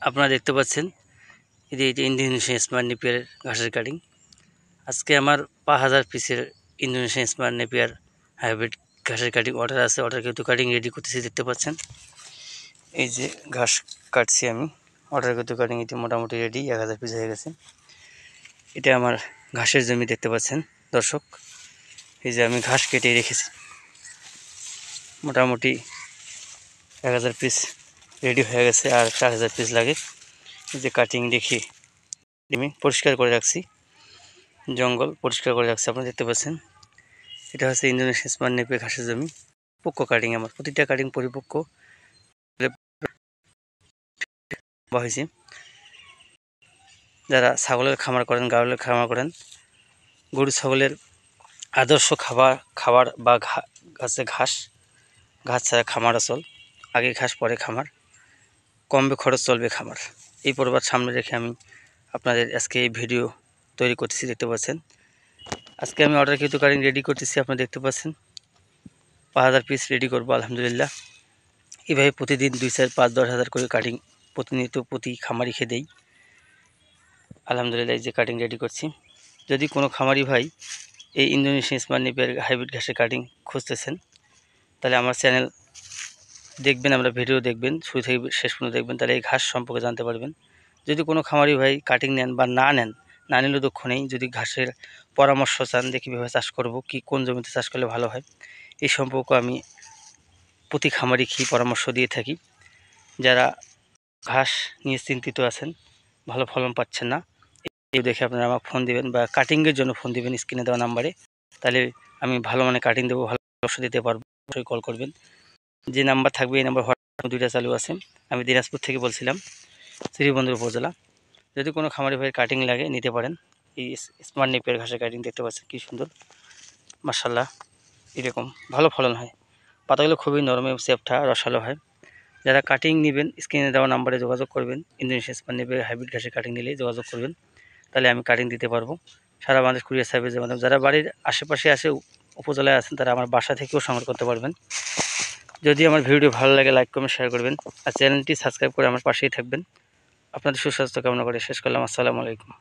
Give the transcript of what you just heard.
আপনারা দেখতে পাচ্ছেন এটি ইন্দোনেশিয়ান স্মার্ট নেপিয়ার ঘাসের কাটিং। আজকে আমার 5000 পিসের ইন্দোনেশিয়ান স্মার্ট নেপিয়ার হাইব্রিড ঘাসের কাটিং অর্ডার আছে। অর্ডার কিন্তু কাটিং রেডি করতেছি, দেখতে পাচ্ছেন। এই যে ঘাস কাটছি আমি, অর্ডার কিন্তু কাটিং এটি মোটামুটি রেডি, 1000 পিস হয়ে গেছে। এটা আমার ঘাসের জমি, দেখতে পাচ্ছেন দর্শক। এই যে আমি ঘাস কেটে রেখেছি, মোটামুটি 1000 পিস রেডি হয়ে গেছে, আর 4000 পিস লাগে। এই যে কাটিং দেখি আমি পরিষ্কার করে রাখছি, জঙ্গল পরিষ্কার করে রাখছি, আপনারা দেখতে পাচ্ছেন। এটা হচ্ছে ইন্দোনেশিয়ান স্মার্ট নেপিয়ার ঘাসের জমি। পক্ষ কাটিং, আমার প্রতিটা কাটিং পরিপক্ক হয়েছে। যারা ছাগলের খামার করেন, গাড়লের খামার করেন, গরু ছাগলের আদর্শ খাবার বা ঘাস ছাড়া খামার আসল। আগে ঘাস পরে খামার, কমবে খরচ চলবে খামার। এই পর্বত সামনে রেখে আমি আপনাদের আজকে এই ভিডিও তৈরি করতেছি, দেখতে পাচ্ছেন। আজকে আমি অর্ডার কিন্তু কাটিং রেডি করতেছি, আপনারা দেখতে পাচ্ছেন। 5000 পিস রেডি করবো আলহামদুলিল্লাহ। এইভাবে প্রতিদিন 2, 4, 5, 10 হাজার করে কাটিং প্রতিনিয়ত প্রতি খামারি খেয়ে দেই আলহামদুলিল্লাহ। এই যে কাটিং রেডি করছি। যদি কোনো খামারি ভাই এই ইন্দোনেশিয়ান স্মার্ট নেপিয়ার হাইব্রিড ঘাসের কাটিং খুঁজতেছেন, তাহলে আমার চ্যানেল দেখবেন, আমরা ভিডিও দেখবেন, শুরু থেকে শেষ পর্যন্ত দেখবেন, তাহলে এই ঘাস সম্পর্কে জানতে পারবেন। যদি কোনো খামারি ভাই কাটিং নেন বা না নিলেও দুঃখ নেই। যদি ঘাসের পরামর্শ চান যে কীভাবে চাষ করব, কি কোন জমিতে চাষ করলে ভালো হয়, এই সম্পর্কে আমি প্রতি খামারি কি পরামর্শ দিয়ে থাকি। যারা ঘাস নিয়ে চিন্তিত আছেন, ভালো ফলন পাচ্ছেন না, এই দেখে আপনারা আমাকে ফোন দিবেন বা কাটিংয়ের জন্য ফোন দিবেন স্ক্রিনে দেওয়া নাম্বারে। তাহলে আমি ভালো মানে কাটিং দেবো, ভালো পরামর্শ দিতে পারবো। অবশ্যই কল করবেন। যে নাম্বার থাকবে এই নাম্বার হোয়াটসঅ্যাপ 2টা চালু আছে। আমি দিনাজপুর থেকে বলছিলাম, শ্রীবন্দর উপজেলা। যদি কোনো খামারি ভাইয়ের কাটিং লাগে নিতে পারেন। এই স্মার্ট নেপিয়ার ঘাসের কাটিং দেখতে পাচ্ছেন কি সুন্দর, মাশাআল্লাহ। এরকম ভালো ফলন হয়, পাতাগুলো খুবই নরম এবং সেফটা রসালো হয়। যারা কাটিং নেবেন স্ক্রিনে দেওয়া নাম্বারে যোগাযোগ করবেন। ইন্দোনেশিয়ান স্মার্ট নেপিয়ার হাইব্রিড ঘাসের কাটিং নিলেই যোগাযোগ করবেন, তাহলে আমি কাটিং দিতে পারবো। সারা বাংলাদেশ কুরিয়ার সার্ভিসের মাধ্যমে। যারা বাড়ির আশেপাশে উপজেলায় আছেন, তারা আমার বাসা থেকেও সংগ্রহ করতে পারবেন। যদি আমার ভিডিও ভালো লাগে লাইক কমেন্ট শেয়ার করবেন, আর চ্যানেলটি সাবস্ক্রাইব করে আমার পাশেই থাকবেন। আপনাদের সুস্বাস্থ্য কামনা করে শেষ করলাম। আসসালামু আলাইকুম।